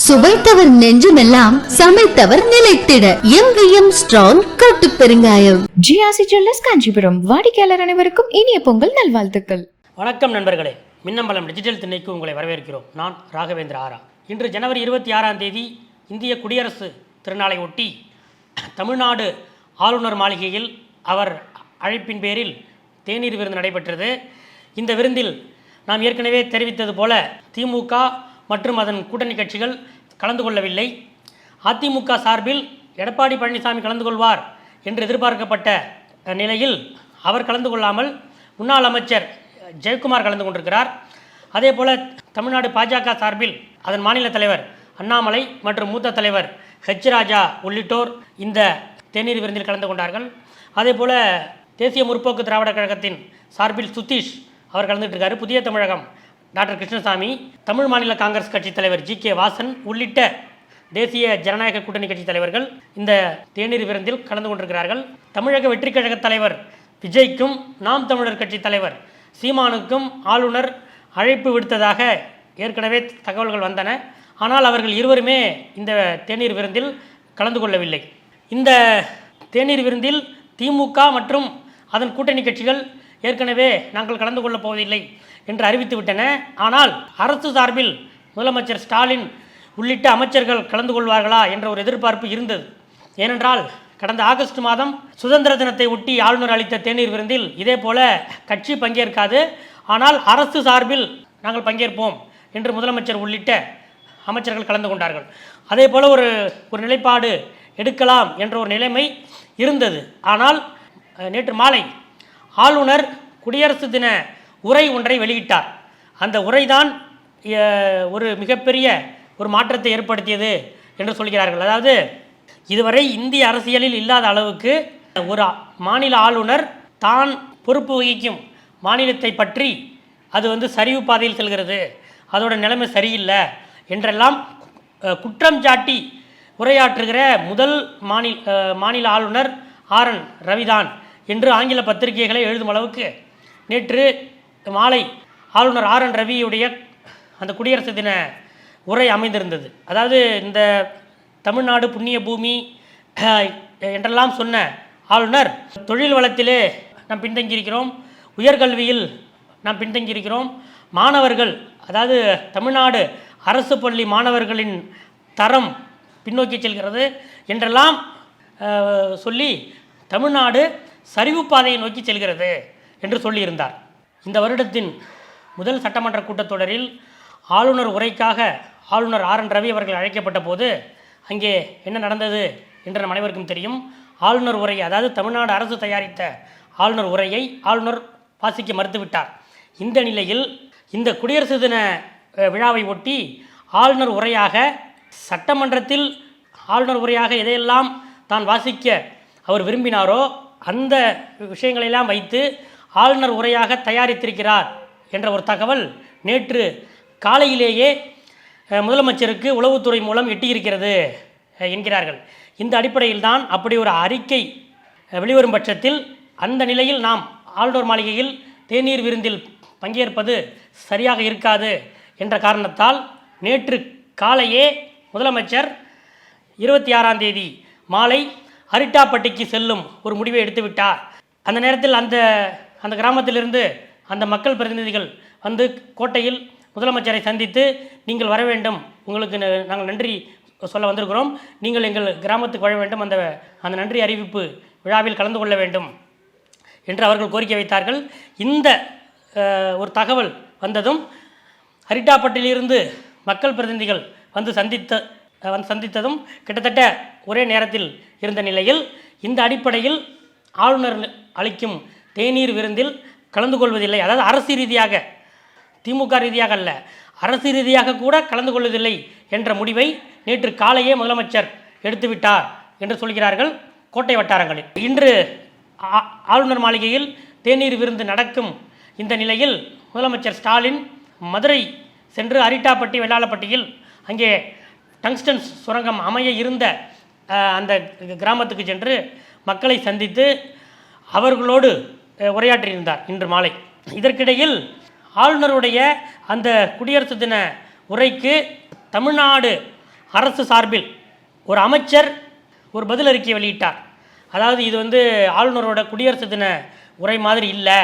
சுவைத்தவர் நெஞ்சுமெல்லாம் சமைத்தவர் நிலைத்திட எங்கேயும் ஸ்ட்ராங் கட்டு பெருங்காயம். GRC jewellers Kanchipuram. வாடிக்கையாளர் அனைவருக்கும் இனிய பொங்கல் நல்வாழ்த்துக்கள். வணக்கம் நண்பர்களே, மின்னம்பலம் டிஜிட்டல் திண்ணைக்கு உங்களை வரவேற்கிறோம். நான் ராகவேந்திர ஆரா. இன்று ஜனவரி 26ஆம் தேதி இந்திய குடியரசு திருநாளை ஒட்டி தமிழ்நாடு ஆளுநர் மாளிகையில் அவர் அழைப்பின் பேரில் தேநீர் விருந்து நடைபெற்றது. இந்த விருந்தில் நாம் ஏற்கனவே தெரிவித்தது போல திமுக மற்றும் அதன் கூட்டணி கட்சிகள் கலந்து கொள்ளவில்லை. அதிமுக சார்பில் எடப்பாடி பழனிசாமி கலந்து கொள்வார் என்று எதிர்பார்க்கப்பட்ட நிலையில் அவர் கலந்து கொள்ளாமல் முன்னாள் அமைச்சர் ஜெயக்குமார் கலந்து கொண்டிருக்கிறார். அதே போல் தமிழ்நாடு பாஜக சார்பில் அதன் மாநில தலைவர் அண்ணாமலை மற்றும் மூத்த தலைவர் ஹெச் ராஜா உள்ளிட்டோர் இந்த தேநீர் விருந்தில் கலந்து கொண்டார்கள். அதே போல் தேசிய முற்போக்கு திராவிட கழகத்தின் சார்பில் சுதீஷ் அவர் கலந்துட்டு இருக்காரு. புதிய தமிழகம் டாக்டர் கிருஷ்ணசாமி, தமிழ் மாநில காங்கிரஸ் கட்சி தலைவர் ஜி.கே. வாசன் உள்ளிட்ட தேசிய ஜனநாயக கூட்டணி கட்சி தலைவர்கள் இந்த தேநீர் விருந்தில் கலந்து கொண்டிருக்கிறார்கள். தமிழக வெற்றி கழக தலைவர் விஜய்க்கும் நாம் தமிழர் கட்சி தலைவர் சீமானுக்கும் ஆளுநர் அழைப்பு விடுத்ததாக ஏற்கனவே தகவல்கள் வந்தன. ஆனால் அவர்கள் இருவருமே இந்த தேநீர் விருந்தில் கலந்து கொள்ளவில்லை. இந்த தேநீர் விருந்தில் திமுக மற்றும் அதன் கூட்டணி கட்சிகள் ஏற்கனவே நாங்கள் கலந்து கொள்ளப் போவதில்லை என்று அறிவித்து விட்டன. ஆனால் அரசு சார்பில் முதலமைச்சர் ஸ்டாலின் உள்ளிட்ட அமைச்சர்கள் கலந்து கொள்வார்களா என்ற ஒரு எதிர்பார்ப்பு இருந்தது. ஏனென்றால் கடந்த ஆகஸ்ட் மாதம் சுதந்திர தினத்தை ஒட்டி ஆளுநர் அளித்த தேநீர் விருந்தில் இதே போல கட்சி பங்கேற்காது, ஆனால் அரசு சார்பில் நாங்கள் பங்கேற்போம் என்று முதலமைச்சர் உள்ளிட்ட அமைச்சர்கள் கலந்து கொண்டார்கள். அதே போல் ஒரு நிலைப்பாடு எடுக்கலாம் என்ற ஒரு நிலைமை இருந்தது. ஆனால் நேற்று மாலை ஆளுநர் குடியரசு தின உரை ஒன்றை வெளியிட்டார். அந்த உரைதான் ஒரு மிகப்பெரிய ஒரு மாற்றத்தை ஏற்படுத்தியது என்று சொல்கிறார்கள். அதாவது இதுவரை இந்திய அரசியலில் இல்லாத அளவுக்கு ஒரு மாநில ஆளுநர் தான் பொறுப்பு வகிக்கும் மாநிலத்தை பற்றி அது சரிவு பாதையில் செல்கிறது, அதோட நிலைமை சரியில்லை என்றெல்லாம் குற்றம் சாட்டி உரையாற்றுகிற முதல் மாநில ஆளுநர் ஆர்.என். ரவிதான் என்று ஆங்கில பத்திரிகைகளை எழுதும் அளவுக்கு நேற்று மாலை ஆளுநர் ஆர்.என். ரவியுடைய அந்த குடியரசு தின உரை அமைந்திருந்தது. அதாவது இந்த தமிழ்நாடு புண்ணிய பூமி என்றெல்லாம் சொன்ன ஆளுநர் தொழில் வளத்திலே நாம் பின்தங்கியிருக்கிறோம், உயர்கல்வியில் நாம் பின்தங்கியிருக்கிறோம், மாணவர்கள் அதாவது தமிழ்நாடு அரசு பள்ளி மாணவர்களின் தரம் பின்னோக்கி செல்கிறது என்றெல்லாம் சொல்லி தமிழ்நாடு சரிவு பாதையை நோக்கி செல்கிறது என்று சொல்லியிருந்தார். இந்த வருடத்தின் முதல் சட்டமன்ற கூட்டத்தொடரில் ஆளுநர் உரைக்காக ஆளுநர் ஆர்.என். ரவி அவர்கள் அழைக்கப்பட்ட போது அங்கே என்ன நடந்தது என்று நம் அனைவருக்கும் தெரியும். ஆளுநர் உரை, அதாவது தமிழ்நாடு அரசு தயாரித்த ஆளுநர் உரையை ஆளுநர் வாசிக்க மறுத்துவிட்டார். இந்த நிலையில் இந்த குடியரசு தின விழாவை ஒட்டி ஆளுநர் உரையாக சட்டமன்றத்தில் ஆளுநர் உரையாக எதையெல்லாம் தான் வாசிக்க அவர் விரும்பினாரோ அந்த விஷயங்களெல்லாம் வைத்து ஆளுநர் உரையாக தயாரித்திருக்கிறார் என்ற ஒரு தகவல் நேற்று காலையிலேயே முதலமைச்சருக்கு உளவுத்துறை மூலம் எட்டியிருக்கிறது என்கிறார்கள். இந்த அடிப்படையில் தான் அப்படி ஒரு அறிக்கை வெளிவரும் பட்சத்தில் அந்த நிலையில் நாம் ஆளுநர் மாளிகையில் தேநீர் விருந்தில் பங்கேற்பது சரியாக இருக்காது என்ற காரணத்தால் நேற்று காலையே முதலமைச்சர் 26ஆம் தேதி மாலை அரிட்டாப்பட்டிக்கு செல்லும் ஒரு முடிவை எடுத்துவிட்டார். அந்த நேரத்தில் அந்த கிராமத்திலிருந்து அந்த மக்கள் பிரதிநிதிகள் கோட்டையில் முதலமைச்சரை சந்தித்து நீங்கள் வர வேண்டும், உங்களுக்கு நாங்கள் நன்றி சொல்ல வந்திருக்கிறோம், நீங்கள் எங்கள் கிராமத்துக்கு வர வேண்டும், அந்த நன்றி அறிவிப்பு விழாவில் கலந்து கொள்ள வேண்டும் என்று அவர்கள் கோரிக்கை வைத்தார்கள். இந்த ஒரு தகவல் வந்ததும் அரிட்டாப்பட்டிலிருந்து மக்கள் பிரதிநிதிகள் சந்தித்ததும் கிட்டத்தட்ட ஒரே நேரத்தில் இருந்த நிலையில் இந்த அடிப்படையில் ஆளுநர் அளிக்கும் தேநீர் விருந்தில் கலந்து கொள்வதில்லை, அதாவது அரசு ரீதியாக, திமுக ரீதியாக அல்ல, அரசு ரீதியாக கூட கலந்து கொள்வதில்லை என்ற முடிவை நேற்று காலையே முதலமைச்சர் எடுத்துவிட்டார் என்று சொல்கிறார்கள் கோட்டை வட்டாரங்களில். இன்று ஆளுநர் மாளிகையில் தேநீர் விருந்து நடக்கும் இந்த நிலையில் முதலமைச்சர் ஸ்டாலின் மதுரை சென்று அரிட்டாப்பட்டி வெள்ளாளப்பட்டியில் அங்கே டங்ஸ்டன் சுரங்கம் அமைய இருந்த அந்த கிராமத்துக்கு சென்று மக்களை சந்தித்து அவர்களோடு உரையாற்றியிருந்தார் இன்று மாலை. இதற்கிடையில் ஆளுநருடைய அந்த குடியரசு தின உரைக்கு தமிழ்நாடு அரசு சார்பில் ஒரு அமைச்சர் ஒரு பதில் அறிக்கையை வெளியிட்டார். அதாவது இது வந்து ஆளுநரோட குடியரசு தின உரை மாதிரி இல்லை,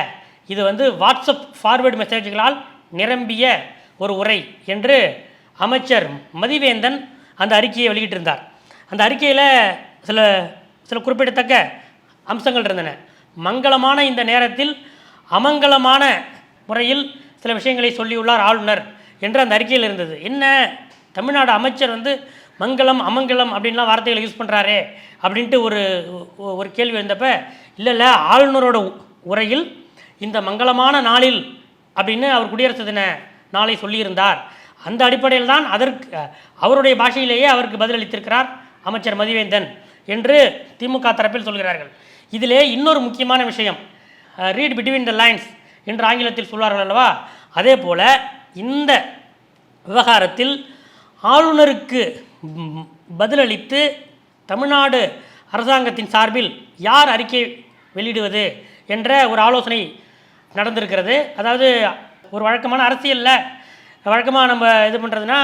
இது வந்து வாட்ஸ்அப் ஃபார்வேர்டு மெசேஜ்களால் நிரம்பிய ஒரு உரை என்று அமைச்சர் மதிவேந்தன் அந்த அறிக்கையை வெளியிட்டிருந்தார். அந்த அறிக்கையில் சில சில குறிப்பிடத்தக்க அம்சங்கள் இருந்தன. மங்களமான இந்த நேரத்தில் அமங்கலமான முறையில் சில விஷயங்களை சொல்லியுள்ளார் ஆளுநர் என்று அந்த அறிக்கையில் இருந்தது. என்ன, தமிழ்நாடு அமைச்சர் வந்து மங்களம் அமங்கலம் அப்படின்லாம் வார்த்தைகளை யூஸ் பண்ணுறாரே அப்படின்ட்டு ஒரு கேள்வி இருந்தப்ப, இல்லை ஆளுநரோட உரையில் இந்த மங்களமான நாளில் அப்படின்னு அவர் குடியரசு தின நாளை சொல்லியிருந்தார். அந்த அடிப்படையில் தான் அதற்கு அவருடைய பாஷையிலேயே அவருக்கு பதிலளித்திருக்கிறார் அமைச்சர் மதிவேந்தன் என்று திமுக தரப்பில் சொல்கிறார்கள். இதிலே இன்னொரு முக்கியமான விஷயம், ரீட் பிட்வீன் த லைன்ஸ் என்று ஆங்கிலத்தில் சொல்வார்கள் அல்லவா, அதே போல் இந்த விவகாரத்தில் ஆளுநருக்கு பதிலளித்து தமிழ்நாடு அரசாங்கத்தின் சார்பில் யார் அறிக்கை வெளியிடுவது என்ற ஒரு ஆலோசனை நடந்திருக்கிறது. அதாவது ஒரு வழக்கமான அரசியலில் வழக்கமாக நம்ம இது பண்ணுறதுனா,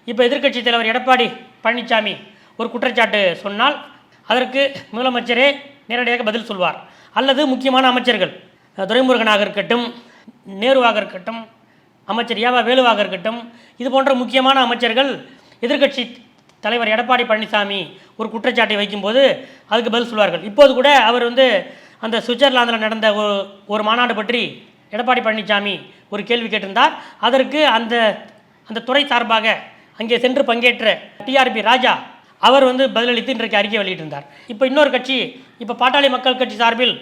இப்போ எதிர்க்கட்சி தலைவர் எடப்பாடி பழனிசாமி ஒரு குற்றச்சாட்டு சொன்னால் அதற்கு முதலமைச்சரே நேரடியாக பதில் சொல்வார். அல்லது முக்கியமான அமைச்சர்கள், துரைமுருகனாக இருக்கட்டும், நேருவாக இருக்கட்டும், அமைச்சர் ஏவா வேலுவாக இருக்கட்டும், இது போன்ற முக்கியமான அமைச்சர்கள் எதிர்க்கட்சி தலைவர் எடப்பாடி பழனிசாமி ஒரு குற்றச்சாட்டை வைக்கும்போது அதுக்கு பதில் சொல்வார்கள். இப்போது கூட அவர் வந்து அந்த சுவிட்சர்லாந்தில் நடந்த ஒரு மாநாடு பற்றி எடப்பாடி பழனிசாமி ஒரு கேள்வி கேட்டிருந்தார். அதற்கு அந்த துறை சார்பாக அங்கே சென்று பங்கேற்ற டிஆர்பி ராஜா அவர் வந்து பதிலளித்து இன்றைக்கு அறிக்கை வெளியிட்டிருந்தார். இப்போ இன்னொரு கட்சி, இப்போ பாட்டாளி மக்கள் கட்சி சார்பில்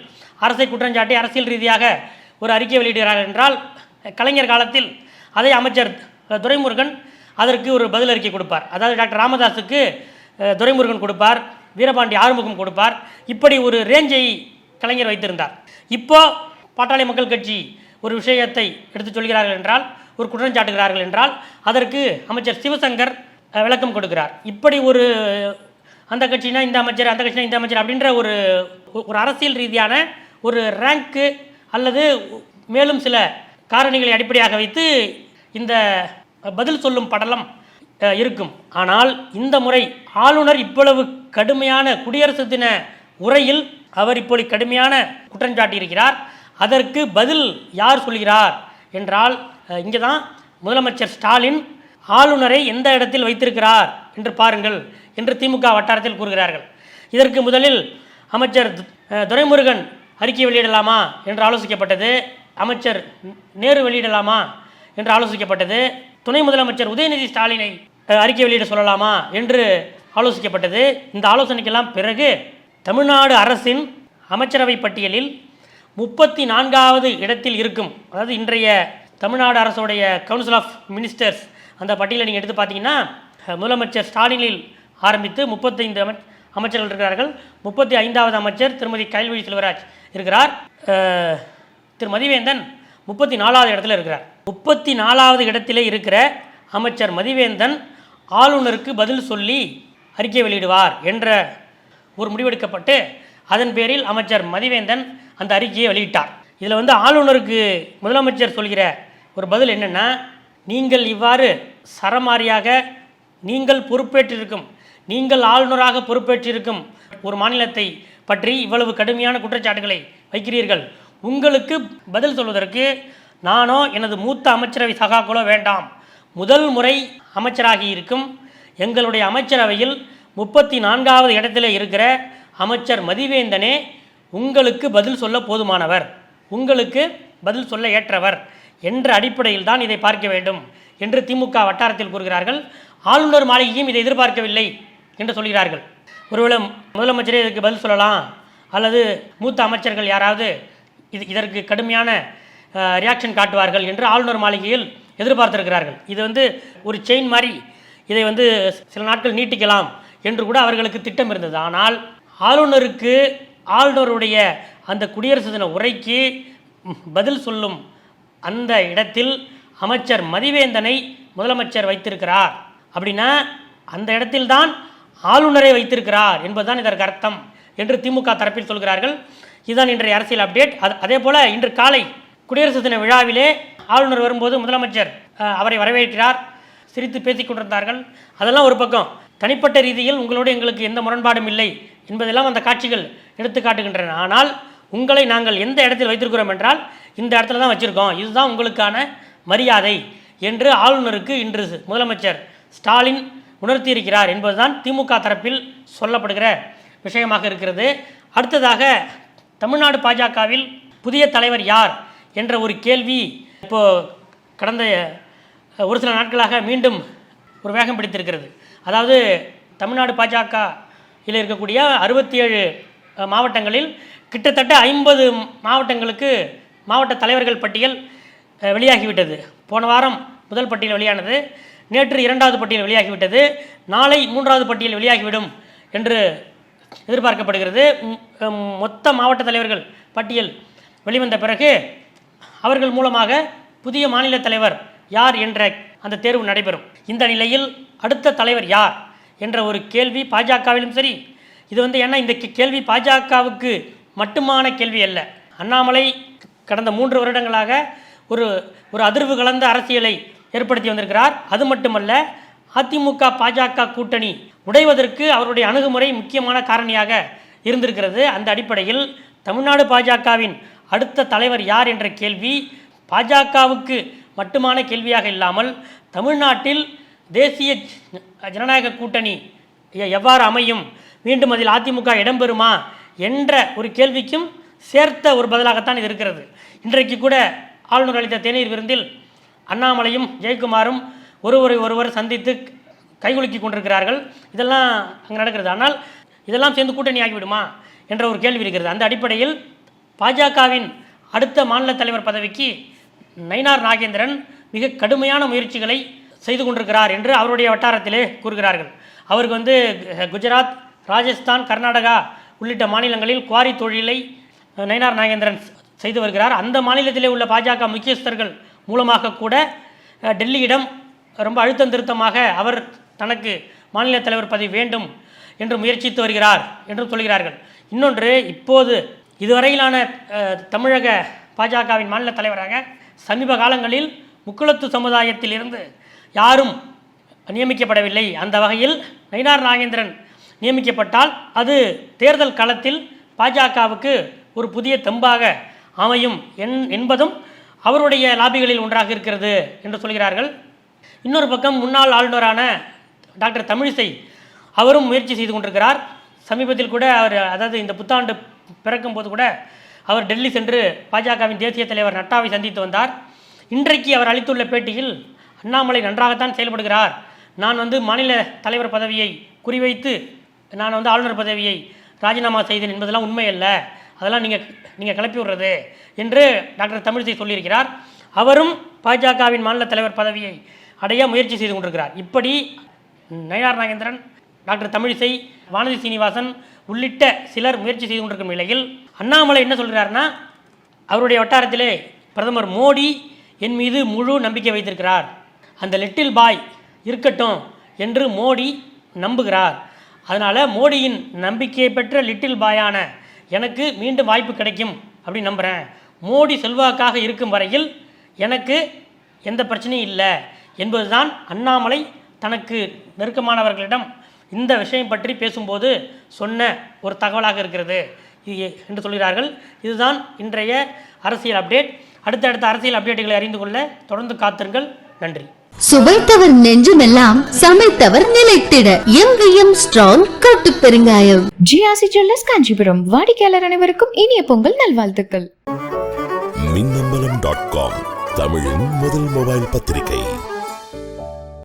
அரசை குற்றஞ்சாட்டி அரசியல் ரீதியாக ஒரு அறிக்கை வெளியிடுகிறார்கள் என்றால், கலைஞர் காலத்தில் அதே அமைச்சர் துரைமுருகன் அதற்கு ஒரு பதில் அறிக்கை கொடுப்பார். அதாவது டாக்டர் ராமதாஸுக்கு துரைமுருகன் கொடுப்பார், வீரபாண்டி ஆறுமுகம் கொடுப்பார். இப்படி ஒரு ரேஞ்சை கலைஞர் வைத்திருந்தார். இப்போ பாட்டாளி மக்கள் கட்சி ஒரு விஷயத்தை எடுத்து சொல்கிறார்கள் என்றால், ஒரு குற்றம் சாட்டுகிறார்கள் என்றால், அதற்கு அமைச்சர் சிவசங்கர் விளக்கம் கொடுக்கிறார். இப்படி ஒரு அந்த கட்சினா இந்த அமைச்சர், அந்த கட்சினா இந்த அமைச்சர் அப்படின்ற ஒரு அரசியல் ரீதியான ஒரு ரேங்க்கு அல்லது மேலும் சில காரணிகளை அடிப்படையாக வைத்து இந்த பதில் சொல்லும் படலம் இருக்கும். ஆனால் இந்த முறை ஆளுநர் இவ்வளவு கடுமையான குடியரசு தின உரையில் அவர் இப்படி கடுமையான குற்றஞ்சாட்டியிருக்கிறார். அதற்கு பதில் யார் சொல்கிறார் என்றால், இங்கே தான் முதலமைச்சர் ஸ்டாலின் ஆளுநரை எந்த இடத்தில் வைத்திருக்கிறார் என்று பாருங்கள் என்று திமுக வட்டாரத்தில் கூறுகிறார்கள். இதற்கு முதலில் அமைச்சர் துரைமுருகன் அறிக்கை வெளியிடலாமா என்று ஆலோசிக்கப்பட்டது, அமைச்சர் நேரு வெளியிடலாமா என்று ஆலோசிக்கப்பட்டது, துணை முதலமைச்சர் உதயநிதி ஸ்டாலினை அறிக்கை வெளியிட சொல்லலாமா என்று ஆலோசிக்கப்பட்டது. இந்த ஆலோசனைக்கெல்லாம் பிறகு தமிழ்நாடு அரசின் அமைச்சரவை பட்டியலில் 34வது இடத்தில் இருக்கும். அதாவது இன்றைய தமிழ்நாடு அரசுடைய கவுன்சில் ஆஃப் மினிஸ்டர்ஸ் அந்த பட்டியலை நீங்கள் எடுத்து பார்த்தீங்கன்னா, முதலமைச்சர் ஸ்டாலினில் ஆரம்பித்து 35 அமைச்சர்கள் இருக்கிறார்கள். 35வது அமைச்சர் திருமதி கயல்விழி செல்வராஜ் இருக்கிறார். திரு மதிவேந்தன் 34வது இடத்துல இருக்கிறார். 34வது இடத்திலே இருக்கிற அமைச்சர் மதிவேந்தன் ஆளுநருக்கு பதில் சொல்லி அறிக்கை வெளியிடுவார் என்ற ஒரு முடிவெடுக்கப்பட்டு அதன் பேரில் அமைச்சர் மதிவேந்தன் அந்த அறிக்கையை வெளியிட்டார். இதில் வந்து ஆளுநருக்கு முதலமைச்சர் சொல்கிற ஒரு பதில் என்னென்னா, நீங்கள் இவ்வாறு சரமாரியாக நீங்கள் பொறுப்பேற்றிருக்கும், நீங்கள் ஆளுநராக பொறுப்பேற்றிருக்கும் ஒரு மாநிலத்தை பற்றி இவ்வளவு கடுமையான குற்றச்சாட்டுகளை வைக்கிறீர்கள். உங்களுக்கு பதில் சொல்வதற்கு நானோ எனது மூத்த அமைச்சரவை சகாக்களோ வேண்டாம். முதல் முறை அமைச்சராகி இருக்கும் எங்களுடைய அமைச்சரவையில் 34வது இடத்திலே இருக்கிற அமைச்சர் மதிவேந்தனே உங்களுக்கு பதில் சொல்ல போதுமானவர், உங்களுக்கு பதில் சொல்ல ஏற்றவர் என்ற அடிப்படையில் தான் இதை பார்க்க வேண்டும் என்று திமுக வட்டாரத்தில் கூறுகிறார்கள். ஆளுநர் மாளிகையும் இதை எதிர்பார்க்கவில்லை என்று சொல்கிறார்கள். ஒருவேளை முதலமைச்சரே இதற்கு பதில் சொல்லலாம் அல்லது மூத்த அமைச்சர்கள் யாராவது இதற்கு கடுமையான ரியாக்ஷன் காட்டுவார்கள் என்று ஆளுநர் மாளிகையில் எதிர்பார்த்திருக்கிறார்கள். இது வந்து ஒரு செயின் மாதிரி இதை வந்து சில நாட்கள் நீட்டிக்கலாம் என்று கூட அவர்களுக்கு திட்டம் இருந்தது. ஆனால் ஆளுநருடைய அந்த குடியரசு தின உரைக்கு பதில் சொல்லும் அந்த இடத்தில் அமைச்சர் மதிவேந்தனை முதலமைச்சர் வைத்திருக்கிறார். அப்படின்னா அந்த இடத்தில்தான் ஆளுநரை வைத்திருக்கிறார் என்பதுதான் இதற்கு அர்த்தம் என்று திமுக தரப்பில் சொல்கிறார்கள். இதுதான் இன்றைய அரசியல் அப்டேட். அதே போல் இன்று காலை குடியரசு தின விழாவிலே ஆளுநர் வரும்போது முதலமைச்சர் அவரை வரவேற்கிறார், சிரித்து பேசிக் கொண்டிருந்தார்கள். அதெல்லாம் ஒரு பக்கம். தனிப்பட்ட ரீதியில் உங்களோடு எங்களுக்கு எந்த முரண்பாடும் இல்லை என்பதெல்லாம் அந்த காட்சிகள் எடுத்து காட்டுகின்றன. ஆனால் உங்களை நாங்கள் எந்த இடத்தில் வைத்திருக்கிறோம் என்றால் இந்த இடத்துல தான் வச்சுருக்கோம், இதுதான் உங்களுக்கான மரியாதை என்று ஆளுநருக்கு இன்று முதலமைச்சர் ஸ்டாலின் உணர்த்தியிருக்கிறார் என்பதுதான் திமுக தரப்பில் சொல்லப்படுகிற விஷயமாக இருக்கிறது. அடுத்ததாக தமிழ்நாடு பாஜகவில் புதிய தலைவர் யார் என்ற ஒரு கேள்வி இப்போது கடந்த ஒரு சில நாட்களாக மீண்டும் ஒரு வேகம் பிடித்திருக்கிறது. அதாவது தமிழ்நாடு பாஜகவில் இருக்கக்கூடிய 67 மாவட்டங்களில் கிட்டத்தட்ட 50 மாவட்டங்களுக்கு மாவட்ட தலைவர்கள் பட்டியல் வெளியாகிவிட்டது. போன வாரம் முதல் பட்டியல் வெளியானது, நேற்று 2வது பட்டியல் வெளியாகிவிட்டது, நாளை 3வது பட்டியல் வெளியாகிவிடும் என்று எதிர்பார்க்கப்படுகிறது. மொத்த மாவட்ட தலைவர்கள் பட்டியல் வெளிவந்த பிறகு அவர்கள் மூலமாக புதிய மாநில தலைவர் யார் என்ற அந்த தேர்வு நடைபெறும். இந்த நிலையில் அடுத்த தலைவர் யார் என்ற ஒரு கேள்வி பாஜகவிலும் சரி, இது ஏன்னா இந்த கேள்வி பாஜகவுக்கு மட்டுமான கேள்வி அல்ல. அண்ணாமலை கடந்த 3 வருடங்களாக ஒரு அதிர்வு கலந்த அரசியலை ஏற்படுத்தி வந்திருக்கிறார். அது மட்டுமல்ல, அதிமுக பாஜக கூட்டணி உடைவதற்கு அவருடைய அணுகுமுறை முக்கியமான காரணியாக இருந்திருக்கிறது. அந்த அடிப்படையில் தமிழ்நாடு பாஜகவின் அடுத்த தலைவர் யார் என்ற கேள்வி பாஜகவுக்கு மட்டுமான கேள்வியாக இல்லாமல் தமிழ்நாட்டில் தேசிய ஜனநாயக கூட்டணி எவ்வாறு அமையும், மீண்டும் அதில் அதிமுக இடம்பெறுமா என்ற ஒரு கேள்விக்கும் சேர்த்த ஒரு பதிலாகத்தான் இது இருக்கிறது. இன்றைக்கு கூட ஆளுநர் அளித்த தேநீர் விருந்தில் அண்ணாமலையும் ஜெயக்குமாரும் ஒருவர் சந்தித்து கைகுலுக்கி கொண்டிருக்கிறார்கள். இதெல்லாம் அங்கே நடக்கிறது. ஆனால் இதெல்லாம் சேர்ந்து கூட்டணி ஆகிவிடுமா என்ற ஒரு கேள்வி இருக்கிறது. அந்த அடிப்படையில் பாஜகவின் அடுத்த மாநில தலைவர் பதவிக்கு நயினார் நாகேந்திரன் மிக கடுமையான முயற்சிகளை செய்து கொண்டிருக்கிறார் என்று அவருடைய வட்டாரத்திலே கூறுகிறார்கள். அவருக்கு குஜராத், ராஜஸ்தான், கர்நாடகா உள்ளிட்ட மாநிலங்களில் குவாரி தொழிலை நயினார் நாகேந்திரன் செய்து வருகிறார். அந்த மாநிலத்திலே உள்ள பாஜக முக்கியஸ்தர்கள் மூலமாக கூட டெல்லியிடம் ரொம்ப அழுத்தம் திருத்தமாக அவர் தனக்கு மாநில தலைவர் பதவி வேண்டும் என்று முயற்சித்து வருகிறார் என்று சொல்கிறார்கள். இன்னொன்று, இப்போது இதுவரையிலான தமிழக பாஜகவின் மாநில தலைவராக சமீப காலங்களில் முக்குளத்து சமுதாயத்தில் இருந்து யாரும் நியமிக்கப்படவில்லை. அந்த வகையில் நயினார் நாகேந்திரன் நியமிக்கப்பட்டால் அது தேர்தல் களத்தில் பாஜகவுக்கு ஒரு புதிய தெம்பாக அமையும் என்பதும் அவருடைய லாபிகளில் ஒன்றாக இருக்கிறது என்று சொல்கிறார்கள். இன்னொரு பக்கம் முன்னாள் ஆளுநரான டாக்டர் தமிழிசை அவரும் முயற்சி செய்து கொண்டிருக்கிறார். சமீபத்தில் கூட அதாவது இந்த புத்தாண்டு பிறக்கும் போது கூட அவர் டெல்லி சென்று பாஜகவின் தேசிய தலைவர் நட்டாவை சந்தித்து வந்தார். இன்றைக்கு அவர் அளித்துள்ள பேட்டியில் அண்ணாமலை நன்றாகத்தான் செயல்படுகிறார், நான் மாநில தலைவர் பதவியை குறிவைத்து நான் ஆளுநர் பதவியை ராஜினாமா செய்தேன் என்பதெல்லாம் உண்மையல்ல, அதெல்லாம் நீங்கள் கிளப்பி விடுறது என்று டாக்டர் தமிழிசை சொல்லியிருக்கிறார். அவரும் பாஜகவின் மாநில தலைவர் பதவியை அடைய முயற்சி செய்து கொண்டிருக்கிறார். இப்படி நயினார் நாகேந்திரன், டாக்டர் தமிழிசை, வானதி சீனிவாசன் உள்ளிட்ட சிலர் முயற்சி செய்து கொண்டிருக்கும் நிலையில் அண்ணாமலை என்ன சொல்கிறார்னா, அவருடைய வட்டாரத்திலே பிரதமர் மோடி என் மீது முழு நம்பிக்கை வைத்திருக்கிறார், அந்த லிட்டில் பாய் இருக்கட்டும் என்று மோடி நம்புகிறார், அதனால் மோடியின் நம்பிக்கையை பெற்ற லிட்டில் பாயான எனக்கு மீண்டும் வாய்ப்பு கிடைக்கும் அப்படின்னு நம்புகிறேன், மோடி செல்வாக்காக இருக்கும் வரையில் எனக்கு எந்த பிரச்சனையும் இல்லை என்பதுதான் அண்ணாமலை தனக்கு நெருக்கமானவர்களிடம் இந்த விஷயம் பற்றி பேசும்போது சொன்ன ஒரு தகவலாக இருக்கிறது என்று சொல்கிறார்கள். இதுதான் இன்றைய அரசியல் அப்டேட். அடுத்தடுத்த அரசியல் அப்டேட்டுகளை அறிந்து கொள்ள தொடர்ந்து காத்திருங்கள். நன்றி. சுவைத்தவர் நெஞ்சுமெல்லாம் சமைத்தவர் நிலைத்திட எங்கேயும் ஸ்ட்ராங் கட்டு பெருங்காயம். ஜிஆர்சி ஜுவல்லர்ஸ் காஞ்சிபுரம் வாடிக்கையாளர் அனைவருக்கும் இனிய பொங்கல் நல்வாழ்த்துக்கள். மின்னம்பலம்.com தமிழின் முதல் மொபைல் பத்திரிகை.